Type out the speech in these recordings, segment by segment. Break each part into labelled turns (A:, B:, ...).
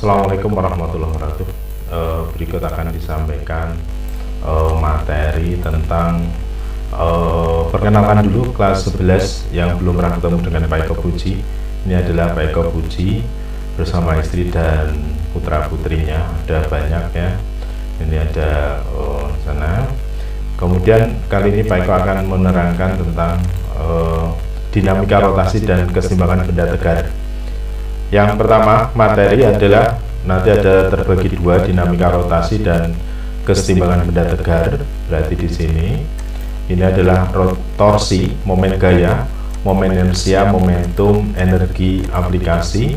A: Assalamualaikum warahmatullahi wabarakatuh. Berikut akan disampaikan materi tentang perkenalkan dulu kelas 11 yang belum pernah ketemu dengan Pak Eko Puji. Ini adalah Pak Eko Puji bersama istri dan putra putrinya, ada banyak ya. Ini ada sana. Kemudian kali ini Pak Eko akan menerangkan tentang dinamika rotasi dan keseimbangan benda tegar. Yang pertama materi adalah nanti ada terbagi dua, dinamika rotasi dan keseimbangan benda tegar. Berarti di sini ini adalah torsi, momen gaya, momen inersia, momentum, energi, aplikasi,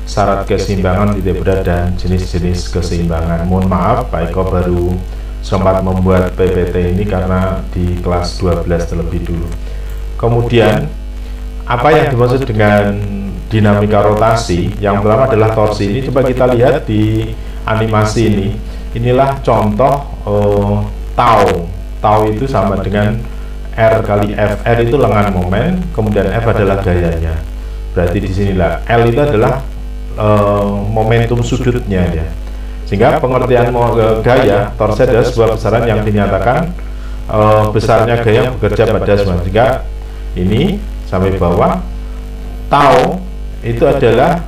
A: syarat keseimbangan, titik berat, dan jenis-jenis keseimbangan. Mohon maaf, Pak Eko baru sempat membuat PPT ini karena di kelas 12 terlebih dulu. Kemudian apa yang dimaksud dengan dinamika rotasi? Yang pertama adalah torsi. Ini coba kita lihat di animasi ini. Inilah contoh tau itu sama dengan R kali F. R itu lengan momen, kemudian F adalah gayanya. Berarti di sinilah L itu adalah momentum sudutnya ya. Sehingga pengertian gaya torsi adalah sebuah besaran yang dinyatakan besarnya gaya bekerja pada semua. Sehingga ini sampai bawah tau itu adalah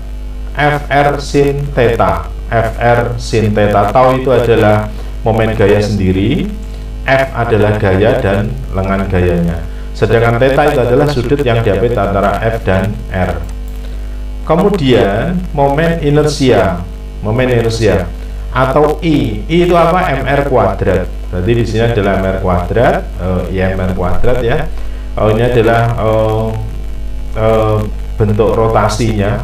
A: FR sin theta. FR sin theta. Tau itu adalah momen gaya sendiri, F adalah gaya dan lengan gayanya. Sedangkan theta itu adalah sudut yang diapit antara F dan R. Kemudian momen inersia. Momen inersia atau I itu apa? MR kuadrat. Jadi di sini adalah MR kuadrat, IMR kuadrat ya. Ini adalah bentuk rotasinya,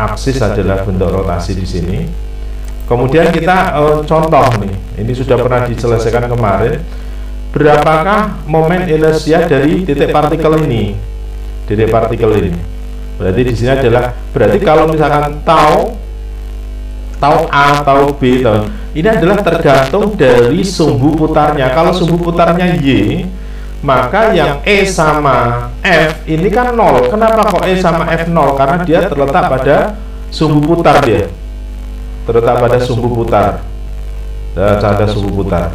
A: aksis adalah bentuk rotasi di sini. Kemudian kita contoh nih, ini sudah pernah diselesaikan kemarin. Berapakah momen inersia dari titik partikel ini? Titik partikel ini. Berarti di sini adalah, berarti kalau misalkan tau A, tau B, ini adalah tergantung dari sumbu putarnya. Kalau sumbu putarnya Y, maka yang E sama F ini kan 0. Kenapa kok E sama F 0? Karena dia terletak pada sumbu putar dia. Terletak pada sumbu putar. Ada sumbu putar.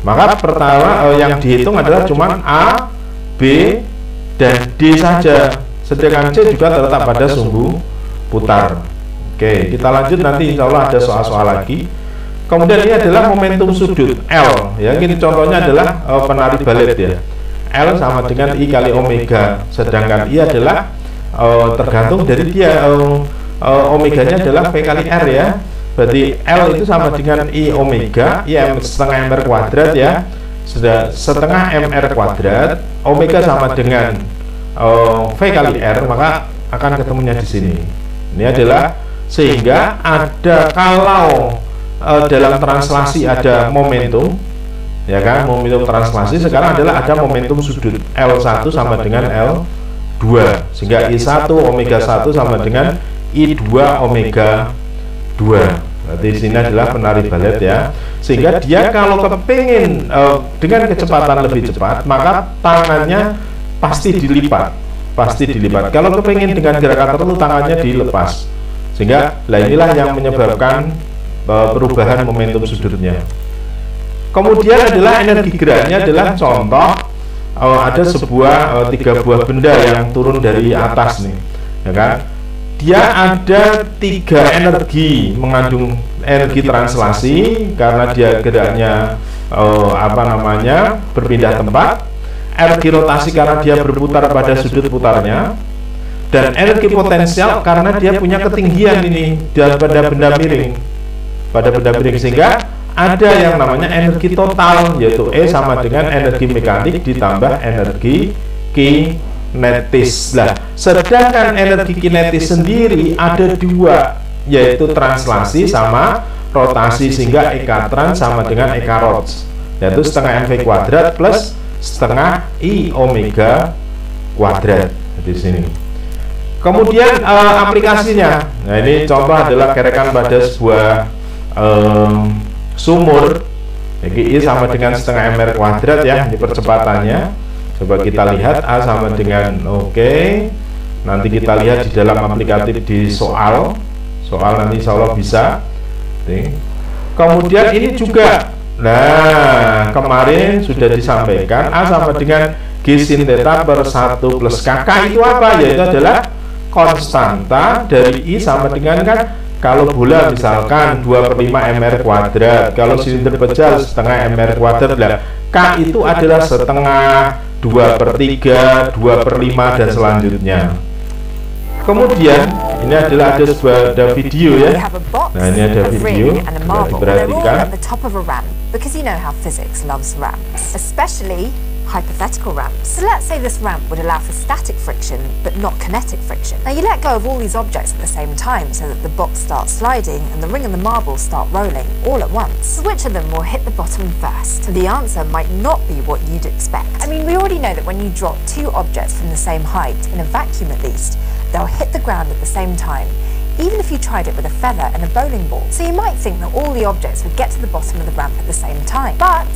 A: Maka pertama yang dihitung adalah cuma A, B, dan D saja. Sedangkan C juga terletak pada sumbu putar. Oke, kita lanjut nanti insya Allah ada soal-soal lagi. Kemudian ini adalah momentum sudut L ya. Ini contohnya adalah penari balet ya. L sama dengan I kali omega, sedangkan I adalah tergantung dari dia, omeganya adalah V kali R ya. Berarti L itu sama dengan I omega, I setengah MR kuadrat ya, setengah MR kuadrat, omega sama dengan V kali R, maka akan ketemunya di sini. Ini adalah, sehingga ada, kalau dalam translasi ada momentum ya kan, momentum translasi sekarang adalah ada momentum sudut L1 sama dengan L2, sehingga I1 omega 1 sama dengan I2 omega 2. Berarti di sini adalah penari balet ya, sehingga dia kalau kepingin dengan kecepatan lebih cepat, maka tangannya pasti dilipat. Kalau kepingin dengan gerakan tertentu, tangannya dilepas, sehingga inilah yang menyebabkan perubahan momentum sudutnya. Kemudian adalah energi geraknya adalah contoh ada sebuah 3 buah benda yang turun dari atas nih ya kan. Dia ada 3 energi, mengandung energi translasi karena dia geraknya berpindah tempat, energi rotasi karena dia berputar pada sudut putarnya, dan energi potensial karena dia punya ketinggian ini pada benda miring, sehingga ada yang namanya energi total, yaitu E sama dengan energi mekanik ditambah energi kinetis. Nah, sedangkan energi kinetis sendiri ada 2, yaitu translasi sama rotasi, sehingga EK trans sama dengan EK rot, yaitu setengah MV kuadrat plus setengah I omega kuadrat di sini. Kemudian aplikasinya, nah ini contoh adalah gerakan pada sebuah sumur. I sama dengan setengah MR kuadrat ya, di percepatannya. Coba kita lihat A sama dengan nanti kita lihat di dalam aplikatif di soal soal nanti insya Allah bisa. Kemudian ini juga, nah kemarin sudah disampaikan A sama dengan G sin theta per 1 plus K. K itu apa? Yaitu adalah konstanta dari I sama dengan, kan kalau bola misalkan 2/5 mr kuadrat, kalau silinder pejal setengah mr kuadrat. Lah K itu adalah setengah, 2/3, 2/5 dan selanjutnya. Kemudian ini adalah ada video ya. Nah ini ada video, diperhatikan.
B: Because you know how physics loves ramps, especially hypothetical ramps. So let's say this ramp would allow for static friction but not kinetic friction. Now you let go of all these objects at the same time so that the box starts sliding and the ring and the marble start rolling all at once. So which of them will hit the bottom first? The answer might not be what you'd expect. I mean, we already know that when you drop two objects from the same height, in a vacuum at least, they'll hit the ground at the same time, even if you tried it with a feather and a bowling ball. So you might think that all the objects would get to the bottom of the ramp at the same time, but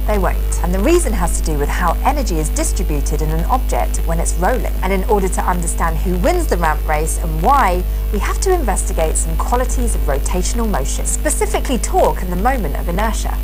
B: they won't. And the reason has to do with how energy is distributed in an object when it's rolling. And in order to understand who wins the ramp race and why, we have to investigate some qualities of rotational motion, specifically torque and the moment of inertia.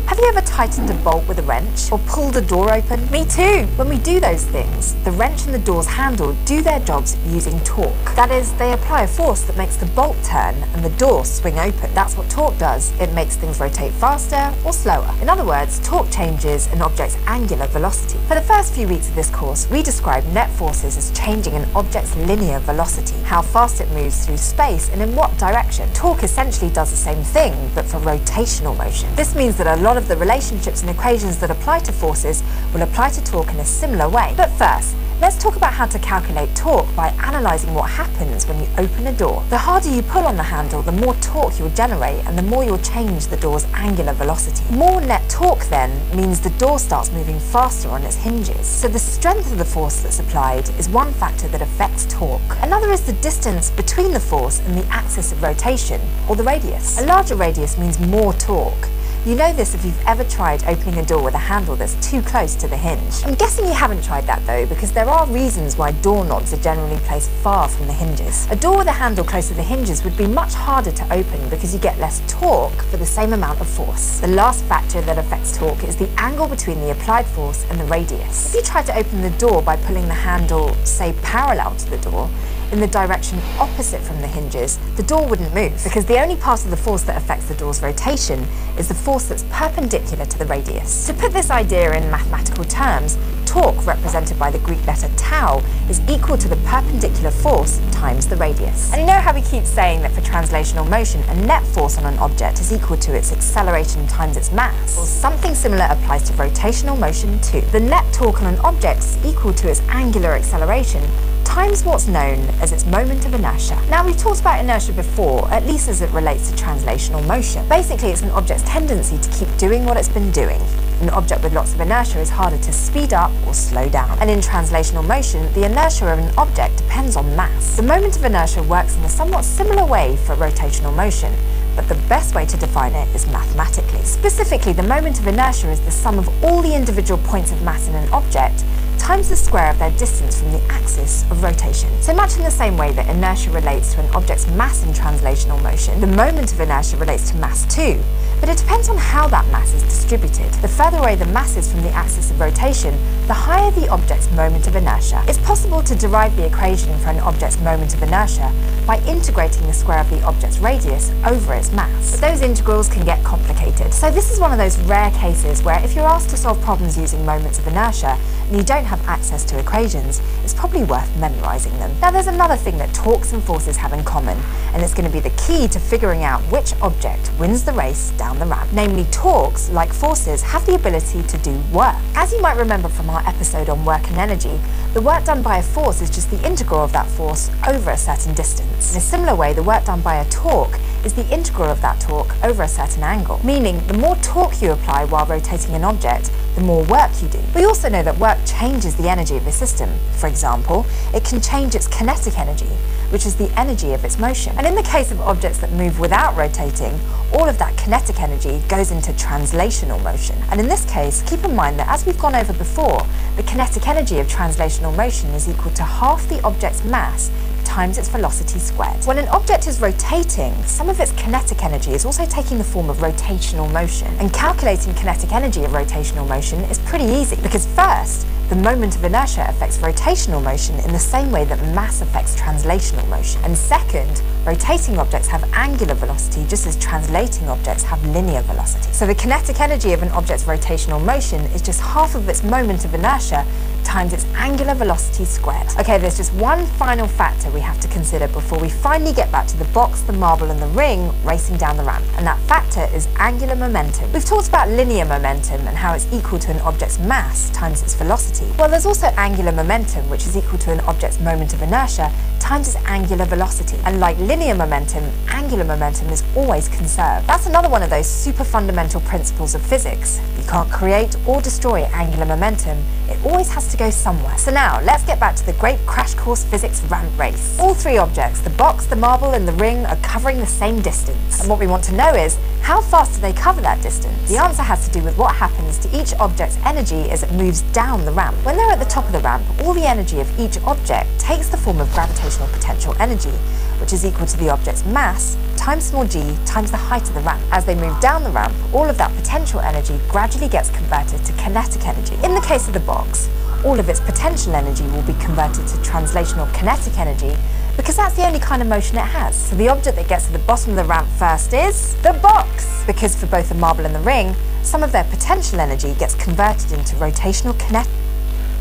B: Have you ever tightened a bolt with a wrench or pulled a door open? Me too! When we do those things, the wrench and the door's handle do their jobs using torque. That is, they apply a force that makes the bolt turn and the door swing open. That's what torque does. It makes things rotate faster or slower. In other words, torque changes an object's angular velocity. For the first few weeks of this course, we describe net forces as changing an object's linear velocity, how fast it moves through space and in what direction. Torque essentially does the same thing, but for rotational motion. This means that a lot of the relationships and equations that apply to forces will apply to torque in a similar way. But first, let's talk about how to calculate torque by analysing what happens when you open a door. The harder you pull on the handle, the more torque you'll generate and the more you'll change the door's angular velocity. More net torque then means the door starts moving faster on its hinges. So the strength of the force that's applied is one factor that affects torque. Another is the distance between the force and the axis of rotation, or the radius. A larger radius means more torque. You know this if you've ever tried opening a door with a handle that's too close to the hinge. I'm guessing you haven't tried that though, because there are reasons why doorknobs are generally placed far from the hinges. A door with a handle close to the hinges would be much harder to open because you get less torque for the same amount of force. The last factor that affects torque is the angle between the applied force and the radius. If you try to open the door by pulling the handle, say, parallel to the door, in the direction opposite from the hinges, the door wouldn't move, because the only part of the force that affects the door's rotation is the force that's perpendicular to the radius. To put this idea in mathematical terms, torque, represented by the Greek letter tau, is equal to the perpendicular force times the radius. And you know how we keep saying that for translational motion, a net force on an object is equal to its acceleration times its mass? Well, something similar applies to rotational motion too. The net torque on an object is equal to its angular acceleration times what's known as its moment of inertia. Now, we've talked about inertia before, at least as it relates to translational motion. Basically, it's an object's tendency to keep doing what it's been doing. An object with lots of inertia is harder to speed up or slow down. And in translational motion, the inertia of an object depends on mass. The moment of inertia works in a somewhat similar way for rotational motion, but the best way to define it is mathematically. Specifically, the moment of inertia is the sum of all the individual points of mass in an object times the square of their distance from the axis of rotation. So much in the same way that inertia relates to an object's mass in translational motion, the moment of inertia relates to mass too, but it depends on how that mass is distributed. The further away the mass is from the axis of rotation, the higher the object's moment of inertia. It's possible to derive the equation for an object's moment of inertia by integrating the square of the object's radius over its mass. But those integrals can get complicated. So this is one of those rare cases where if you're asked to solve problems using moments of inertia and you don't have access to equations, it's probably worth memorizing them. Now, there's another thing that torques and forces have in common, and it's going to be the key to figuring out which object wins the race down the ramp. Namely, torques, like forces, have the ability to do work. As you might remember from our episode on work and energy, the work done by a force is just the integral of that force over a certain distance. In a similar way, the work done by a torque is the integral of that torque over a certain angle, meaning the more torque you apply while rotating an object, the more work you do. We also know that work changes the energy of a system. For example, it can change its kinetic energy, which is the energy of its motion. And in the case of objects that move without rotating, all of that kinetic energy goes into translational motion. And in this case, keep in mind that as we've gone over before, the kinetic energy of translational motion is equal to half the object's mass times its velocity squared. When an object is rotating, some of its kinetic energy is also taking the form of rotational motion. And calculating kinetic energy of rotational motion is pretty easy, because first, the moment of inertia affects rotational motion in the same way that mass affects translational motion. And second, rotating objects have angular velocity just as translating objects have linear velocity. So the kinetic energy of an object's rotational motion is just half of its moment of inertia times its angular velocity squared. Okay, there's just one final factor we have to consider before we finally get back to the box, the marble and the ring racing down the ramp, and that factor is angular momentum. We've talked about linear momentum and how it's equal to an object's mass times its velocity. Well, there's also angular momentum, which is equal to an object's moment of inertia times its angular velocity. And like linear momentum, angular momentum is always conserved. That's another one of those super fundamental principles of physics. You can't create or destroy angular momentum. It always has to go somewhere. So now, let's get back to the great crash course physics ramp race. All three objects, the box, the marble and the ring, are covering the same distance. And what we want to know is, how fast do they cover that distance? The answer has to do with what happens to each object's energy as it moves down the ramp. When they're at the top of the ramp, all the energy of each object takes the form of gravitational potential energy, which is equal to the object's mass times small g times the height of the ramp. As they move down the ramp, all of that potential energy gradually gets converted to kinetic energy. In the case of the box, all of its potential energy will be converted to translational kinetic energy, because that's the only kind of motion it has. So the object that gets to the bottom of the ramp first is the box, because for both the marble and the ring, some of their potential energy gets converted into rotational kinetic.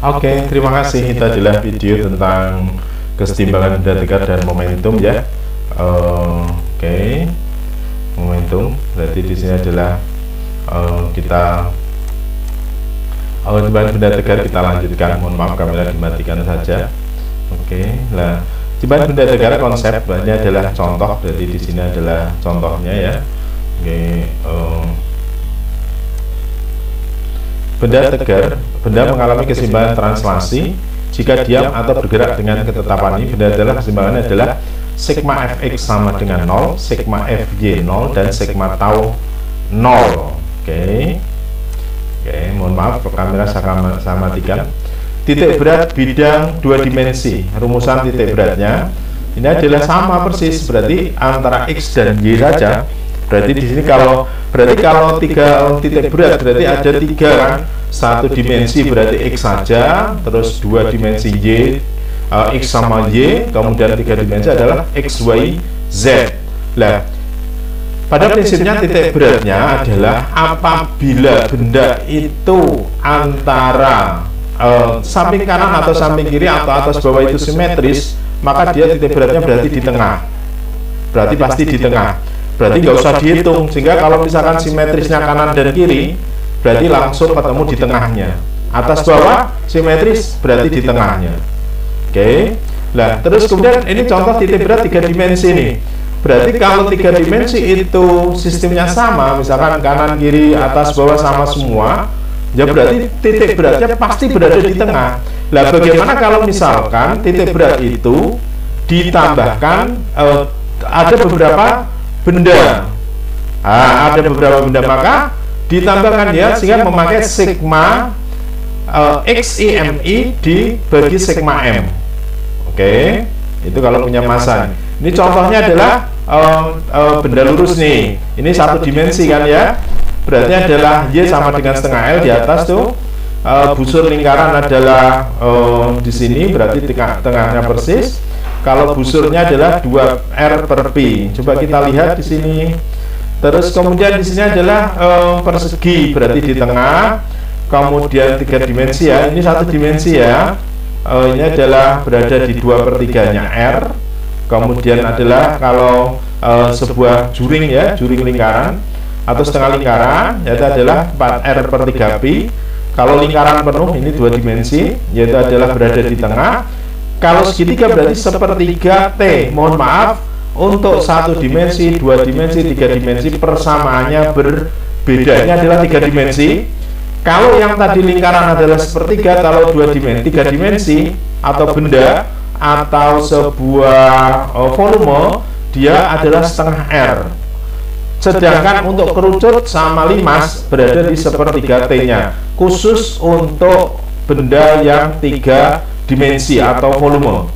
A: Oke, terima kasih. Itu adalah video tentang kesetimbangan benda tegar dan momentum ya. Oke, momentum. Berarti di sini adalah kita timbangan benda tegar kita lanjutkan. Mohon maaf kamera dimatikan saja. Oke, nah timbangan benda tegar konsep ini adalah contoh. Berarti di sini adalah contohnya ya. Oke, benda tegar, benda mengalami keseimbangan translasi jika diam atau bergerak dengan ketetapan. Ini benda adalah keseimbangannya adalah sigma fx sama dengan 0, sigma fy 0, dan sigma tau 0. Oke, mohon maaf kamera saya matikan. Titik berat bidang 2 dimensi, rumusan titik beratnya ini adalah sama persis, berarti antara x dan y saja. Berarti di sini kalau tiga titik berat berarti ada 3 kan, 1 dimensi berarti x saja, terus 2 dimensi y, x sama y, kemudian 3 dimensi adalah x, y, z. Nah, pada prinsipnya titik beratnya adalah apabila benda itu antara samping kanan atau samping kiri atau atas bawah itu simetris, maka dia titik beratnya berarti di tengah. Berarti pasti di tengah. Berarti nggak usah dihitung, sehingga kalau misalkan simetrisnya kanan dan kiri, berarti langsung ketemu di tengahnya. Atas bawah simetris berarti di tengahnya. Oke. Nah, terus kemudian ini contoh titik berat 3 dimensi nih. Berarti kalau 3 dimensi itu sistemnya sama, misalkan kanan kiri atas bawah sama semua, ya berarti titik beratnya pasti berada di tengah. Nah, bagaimana kalau misalkan titik berat itu ditambahkan ada beberapa benda, ada beberapa benda, maka ditambahkan ya, sehingga memakai sigma ximi dibagi sigma m. Oke, itu kalau punya massa. Ini contohnya adalah benda lurus nih, ini 1 dimensi kan ya, berarti adalah y sama dengan setengah L di atas tuh. Busur lingkaran adalah di sini, berarti tengahnya persis. Kalau busurnya adalah 2R per P. Coba kita lihat di sini. Terus kemudian di sini adalah persegi, berarti di tengah. Kemudian 3 dimensi ya. Ini 1 dimensi ya. Ini adalah berada di 2/3-nya R. Kemudian adalah kalau sebuah juring ya, juring lingkaran atau setengah lingkaran, yaitu adalah 4R per 3P. Kalau lingkaran penuh ini 2 dimensi, yaitu adalah berada di tengah. Kalau segitiga berarti 1/3 T. Mohon maaf, untuk 1 dimensi, 2 dimensi, 3 dimensi persamaannya berbeda. Ini adalah 3 dimensi. Kalau yang tadi lingkaran adalah sepertiga, kalau 3 dimensi atau benda atau sebuah volume, dia adalah setengah R. Sedangkan untuk kerucut sama limas berada di sepertiga T-nya, khusus untuk benda yang 3 dimensi atau volume.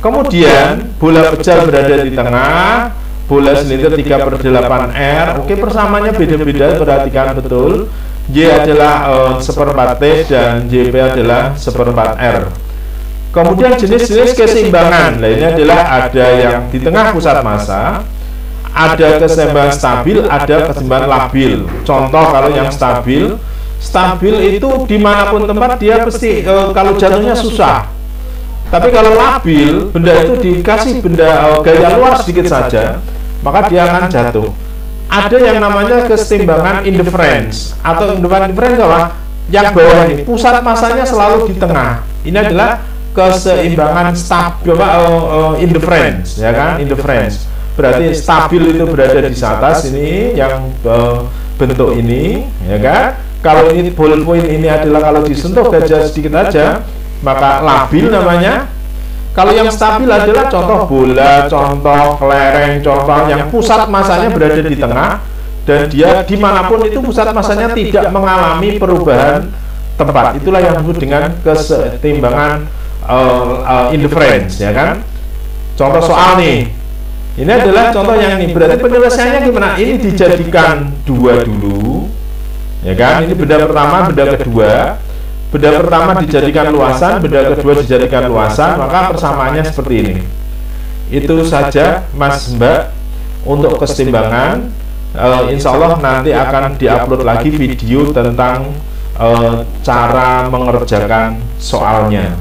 A: Kemudian bola pejal berada di tengah, bola silinder 3/8 R. Oke, persamaannya beda-beda, perhatikan betul. Y adalah 1/4 T dan JP adalah 1/4 R. Kemudian jenis-jenis keseimbangan lainnya adalah ada yang di tengah pusat massa, ada keseimbangan stabil, ada keseimbangan labil. Contoh kalau yang stabil itu dimanapun tempat dia pasti kalau jatuhnya susah. Tapi kalau labil, benda itu dikasih benda gaya luar sedikit saja, maka dia akan jatuh. Ada yang namanya keseimbangan indifference atau indifference apa? Yang bawah ini pusat massanya selalu di tengah. Ini adalah keseimbangan stabil, indifference, ya kan? Indifference. Berarti stabil itu berada di atas ini yang bentuk ini, ya kan? Kalau ini ball point ini adalah kalau disentuh gajah sedikit aja, maka labil namanya. Kalau yang stabil adalah contoh bola, contoh kelereng, contoh yang pusat massanya berada di tengah dan dia dimanapun itu pusat massanya tidak mengalami perubahan tempat. Itulah yang disebut dengan keseimbangan indifference, ya kan? Contoh soal nih, ini adalah contoh yang ini. Berarti penyelesaiannya gimana? Ini dijadikan 2 dulu, ya kan? Ini benda pertama, benda kedua. Benda pertama dijadikan luasan, benda kedua dijadikan luasan, maka persamaannya seperti ini. Itu saja Mas Mbak untuk keseimbangan. Insya Allah nanti akan diupload lagi video tentang cara mengerjakan soalnya.